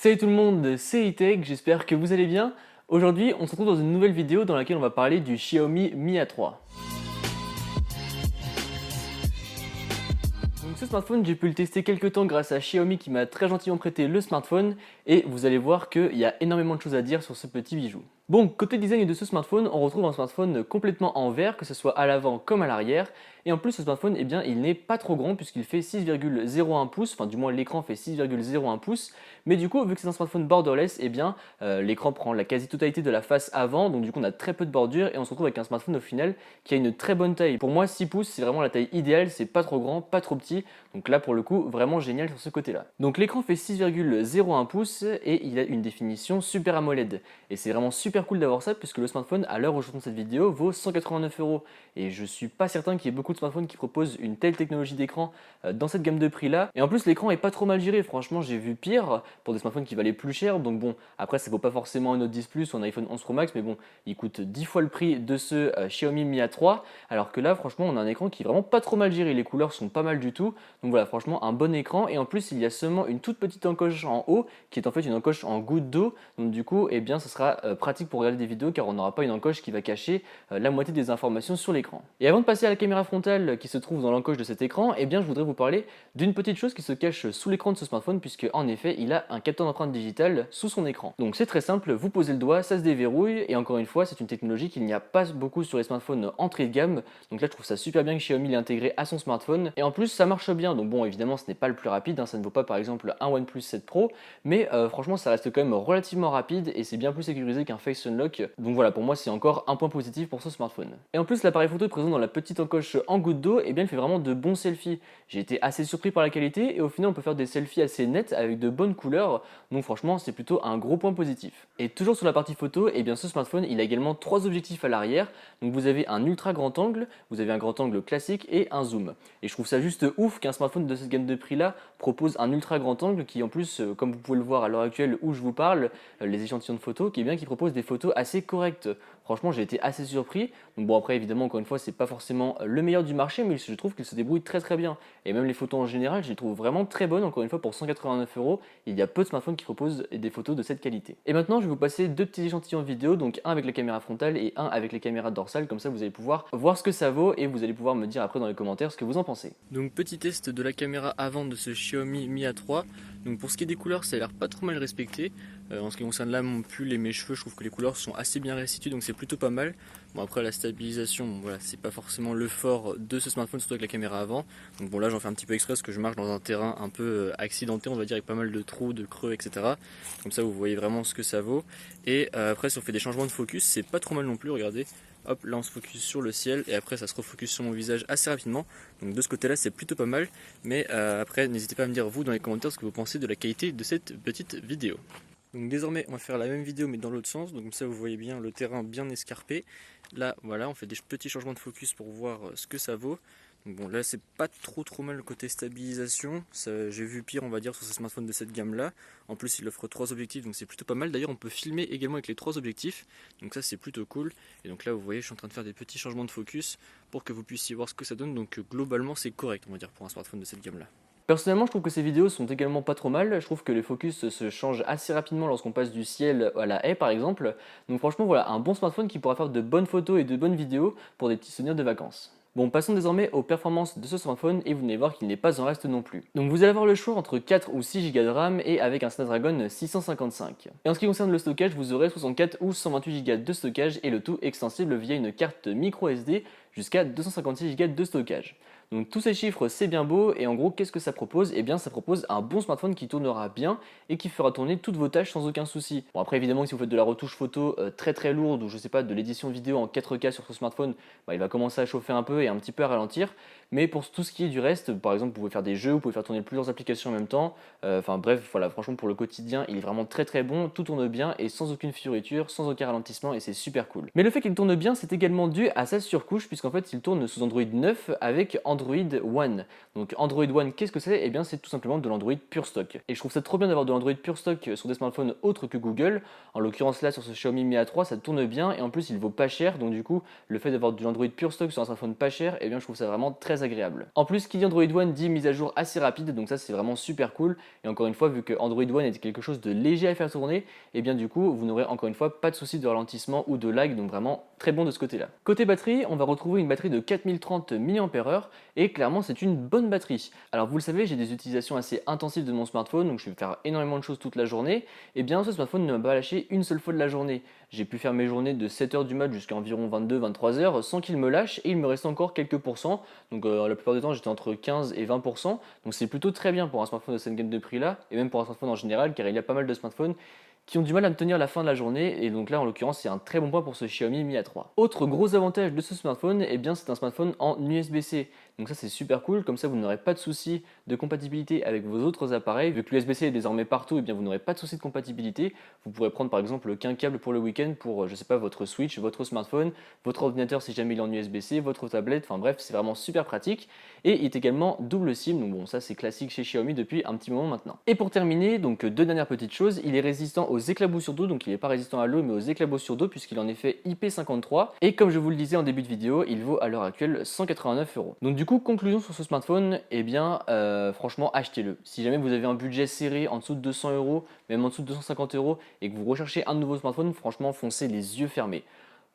Salut tout le monde, c'est E-Tech, j'espère que vous allez bien. Aujourd'hui, on se retrouve dans une nouvelle vidéo dans laquelle on va parler du Xiaomi Mi A3. Donc ce smartphone, j'ai pu le tester quelques temps grâce à Xiaomi qui m'a très gentiment prêté le smartphone et vous allez voir qu'il y a énormément de choses à dire sur ce petit bijou. Bon, côté design de ce smartphone, on retrouve un smartphone complètement en verre, que ce soit à l'avant comme à l'arrière. Et en plus, ce smartphone, eh bien, il n'est pas trop grand puisqu'il fait 6,01 pouces, enfin du moins l'écran fait 6,01 pouces. Mais du coup, vu que c'est un smartphone borderless, eh bien, l'écran prend la quasi-totalité de la face avant, donc du coup on a très peu de bordure et on se retrouve avec un smartphone au final qui a une très bonne taille. Pour moi, 6 pouces, c'est vraiment la taille idéale, c'est pas trop grand, pas trop petit. Donc là, pour le coup, vraiment génial sur ce côté-là. Donc l'écran fait 6,01 pouces et il a une définition Super AMOLED. Et c'est vraiment super cool d'avoir ça puisque le smartphone, à l'heure où je tourne cette vidéo, vaut 189 euros. Et je suis pas certain qu'il y ait beaucoup de smartphones qui proposent une telle technologie d'écran dans cette gamme de prix là. Et en plus, l'écran est pas trop mal géré. Franchement, j'ai vu pire pour des smartphones qui valaient plus cher. Donc bon, après, ça vaut pas forcément un Note 10 Plus ou un iPhone 11 Pro Max, mais bon, il coûte 10 fois le prix de ce Xiaomi Mi A3. Alors que là, franchement, on a un écran qui est vraiment pas trop mal géré. Les couleurs sont pas mal du tout. Donc voilà, franchement, un bon écran. Et en plus, il y a seulement une toute petite encoche en haut qui est en fait une encoche en goutte d'eau. Donc du coup, eh bien, ce sera pratique pour regarder des vidéos car on n'aura pas une encoche qui va cacher la moitié des informations sur l'écran. Et avant de passer à la caméra frontale qui se trouve dans l'encoche de cet écran, eh bien, je voudrais vous parler d'une petite chose qui se cache sous l'écran de ce smartphone puisque en effet, il a un capteur d'empreinte digitale sous son écran. Donc c'est très simple, vous posez le doigt, ça se déverrouille et encore une fois, c'est une technologie qu'il n'y a pas beaucoup sur les smartphones entrée de gamme. Donc là, je trouve ça super bien que Xiaomi l'ait intégré à son smartphone et en plus, ça marche bien. Donc bon, évidemment, ce n'est pas le plus rapide, ça ne vaut pas par exemple un OnePlus 7 Pro, mais franchement, ça reste quand même relativement rapide et c'est bien plus sécurisé qu'un Face Unlock. Donc voilà, pour moi, c'est encore un point positif pour ce smartphone. Et en plus, l'appareil photo présent dans la petite encoche en goutte d'eau, eh bien, il fait vraiment de bons selfies. J'ai été assez surpris par la qualité et au final, on peut faire des selfies assez nets avec de bonnes couleurs. Donc franchement, c'est plutôt un gros point positif. Et toujours sur la partie photo, eh bien, ce smartphone, il a également 3 objectifs à l'arrière. Donc vous avez un ultra grand angle, vous avez un grand angle classique et un zoom. Et je trouve ça juste ouf qu'un smartphone de cette gamme de prix là propose un ultra grand angle qui en plus, comme vous pouvez le voir à l'heure actuelle où je vous parle, les échantillons de photos, qui propose des photos assez correctes. Franchement, j'ai été assez surpris. Donc bon, après, évidemment, encore une fois, c'est pas forcément le meilleur du marché, mais je trouve qu'il se débrouille très très bien. Et même les photos en général, je les trouve vraiment très bonnes. Encore une fois, pour 189 euros, il y a peu de smartphones qui proposent des photos de cette qualité. Et maintenant, je vais vous passer deux petits échantillons de vidéo, donc un avec la caméra frontale et un avec les caméras dorsales. Comme ça, vous allez pouvoir voir ce que ça vaut et vous allez pouvoir me dire après dans les commentaires ce que vous en pensez. Donc petit test de la caméra avant de ce Xiaomi Mi A3. Donc pour ce qui est des couleurs, ça a l'air pas trop mal respecté. En ce qui concerne là mon pull et mes cheveux, je trouve que les couleurs sont assez bien restituées, donc c'est plutôt pas mal. Bon, après la stabilisation, bon, voilà, c'est pas forcément le fort de ce smartphone, surtout avec la caméra avant. Donc bon, là j'en fais un petit peu exprès parce que je marche dans un terrain un peu accidenté, on va dire, avec pas mal de trous, de creux, etc. Comme ça vous voyez vraiment ce que ça vaut. Et après si on fait des changements de focus, c'est pas trop mal non plus, regardez. Hop, là on se focus sur le ciel et après ça se refocus sur mon visage assez rapidement. Donc de ce côté là c'est plutôt pas mal. Mais après n'hésitez pas à me dire vous dans les commentaires ce que vous pensez de la qualité de cette petite vidéo. Donc désormais on va faire la même vidéo mais dans l'autre sens, donc comme ça vous voyez bien le terrain bien escarpé. Là voilà, on fait des petits changements de focus pour voir ce que ça vaut. Donc bon, là c'est pas trop mal le côté stabilisation, j'ai vu pire on va dire sur ces smartphones de cette gamme là. En plus il offre 3 objectifs donc c'est plutôt pas mal, d'ailleurs on peut filmer également avec les 3 objectifs, donc ça c'est plutôt cool. Et donc là vous voyez je suis en train de faire des petits changements de focus pour que vous puissiez voir ce que ça donne, donc globalement c'est correct on va dire pour un smartphone de cette gamme là. Personnellement, je trouve que ces vidéos sont également pas trop mal. Je trouve que les focus se changent assez rapidement lorsqu'on passe du ciel à la haie, par exemple. Donc franchement, voilà, un bon smartphone qui pourra faire de bonnes photos et de bonnes vidéos pour des petits souvenirs de vacances. Bon, passons désormais aux performances de ce smartphone et vous allez voir qu'il n'est pas en reste non plus. Donc vous allez avoir le choix entre 4 ou 6 Go de RAM et avec un Snapdragon 655. Et en ce qui concerne le stockage, vous aurez 64 ou 128 Go de stockage et le tout extensible via une carte micro SD jusqu'à 256 Go de stockage. Donc tous ces chiffres c'est bien beau et en gros qu'est-ce que ça propose? Eh bien ça propose un bon smartphone qui tournera bien et qui fera tourner toutes vos tâches sans aucun souci. Bon après évidemment si vous faites de la retouche photo très lourde ou je sais pas de l'édition vidéo en 4K sur ce smartphone, bah, il va commencer à chauffer un peu et un petit peu à ralentir. Mais pour tout ce qui est du reste, par exemple vous pouvez faire des jeux, vous pouvez faire tourner plusieurs applications en même temps. Enfin bref voilà franchement pour le quotidien il est vraiment très bon, tout tourne bien et sans aucune fioriture, sans aucun ralentissement et c'est super cool. Mais le fait qu'il tourne bien c'est également dû à sa surcouche puisqu'en fait il tourne sous Android 9 avec Android Android One. Donc Android One, qu'est-ce que c'est? Eh bien c'est tout simplement de l'Android pure stock. Et je trouve ça trop bien d'avoir de l'Android pure stock sur des smartphones autres que Google. En l'occurrence là sur ce Xiaomi Mi A3 ça tourne bien et en plus il vaut pas cher, donc du coup le fait d'avoir de l'Android pure stock sur un smartphone pas cher, eh bien je trouve ça vraiment très agréable. En plus qui dit Android One dit mise à jour assez rapide, donc ça c'est vraiment super cool. Et encore une fois vu que Android One est quelque chose de léger à faire tourner, eh bien du coup vous n'aurez encore une fois pas de souci de ralentissement ou de lag, donc vraiment très bon de ce côté là. Côté batterie, on va retrouver une batterie de 4030 mAh et clairement c'est une bonne batterie. Alors vous le savez, j'ai des utilisations assez intensives de mon smartphone, donc je vais faire énormément de choses toute la journée. Et bien ce smartphone ne m'a pas lâché une seule fois de la journée. J'ai pu faire mes journées de 7h du mat jusqu'à environ 22-23h sans qu'il me lâche et il me reste encore quelques pourcents. Donc la plupart du temps j'étais entre 15 et 20%. Donc c'est plutôt très bien pour un smartphone de cette gamme de prix là et même pour un smartphone en général car il y a pas mal de smartphones qui ont du mal à me tenir la fin de la journée et donc là en l'occurrence c'est un très bon point pour ce Xiaomi Mi A3. Autre gros avantage de ce smartphone, eh bien c'est un smartphone en USB-C. Donc ça c'est super cool, comme ça vous n'aurez pas de souci de compatibilité avec vos autres appareils. Vu que l'USB-C est désormais partout, eh bien vous n'aurez pas de souci de compatibilité. Vous pourrez prendre par exemple qu'un câble pour le week-end pour je sais pas votre Switch, votre smartphone, votre ordinateur si jamais il est en USB-C, votre tablette, enfin bref c'est vraiment super pratique. Et il est également double SIM, donc bon ça c'est classique chez Xiaomi depuis un petit moment maintenant. Et pour terminer, donc deux dernières petites choses, il est résistant aux éclaboussures d'eau, donc il n'est pas résistant à l'eau mais aux éclaboussures d'eau puisqu'il en est fait IP53 et comme je vous le disais en début de vidéo, il vaut à l'heure actuelle 189€. Donc du coup, conclusion sur ce smartphone, eh bien franchement achetez-le. Si jamais vous avez un budget serré en dessous de 200€, même en dessous de 250€ et que vous recherchez un nouveau smartphone, franchement foncez les yeux fermés.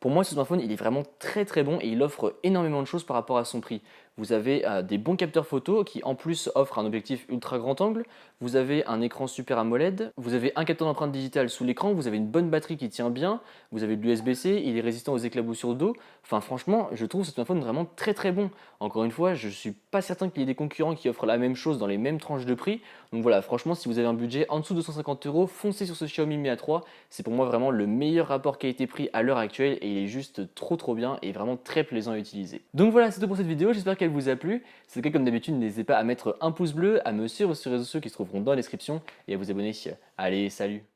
Pour moi, ce smartphone, il est vraiment très bon et il offre énormément de choses par rapport à son prix. Vous avez des bons capteurs photo qui en plus offrent un objectif ultra grand angle, vous avez un écran Super AMOLED, vous avez un capteur d'empreinte digitale sous l'écran, vous avez une bonne batterie qui tient bien, vous avez de l'USB-C, il est résistant aux éclaboussures d'eau. Enfin franchement, je trouve ce smartphone vraiment très bon. Encore une fois, je suis pas certain qu'il y ait des concurrents qui offrent la même chose dans les mêmes tranches de prix. Donc voilà, franchement, si vous avez un budget en dessous de 250€, foncez sur ce Xiaomi Mi A3. C'est pour moi vraiment le meilleur rapport qualité-prix à l'heure actuelle et il est juste trop bien et vraiment très plaisant à utiliser. Donc voilà, c'est tout pour cette vidéo, j'espère qu'elle vous a plu. Si c'est le cas, comme d'habitude, n'hésitez pas à mettre un pouce bleu, à me suivre sur les réseaux sociaux qui se trouveront dans la description et à vous abonner. Allez, salut!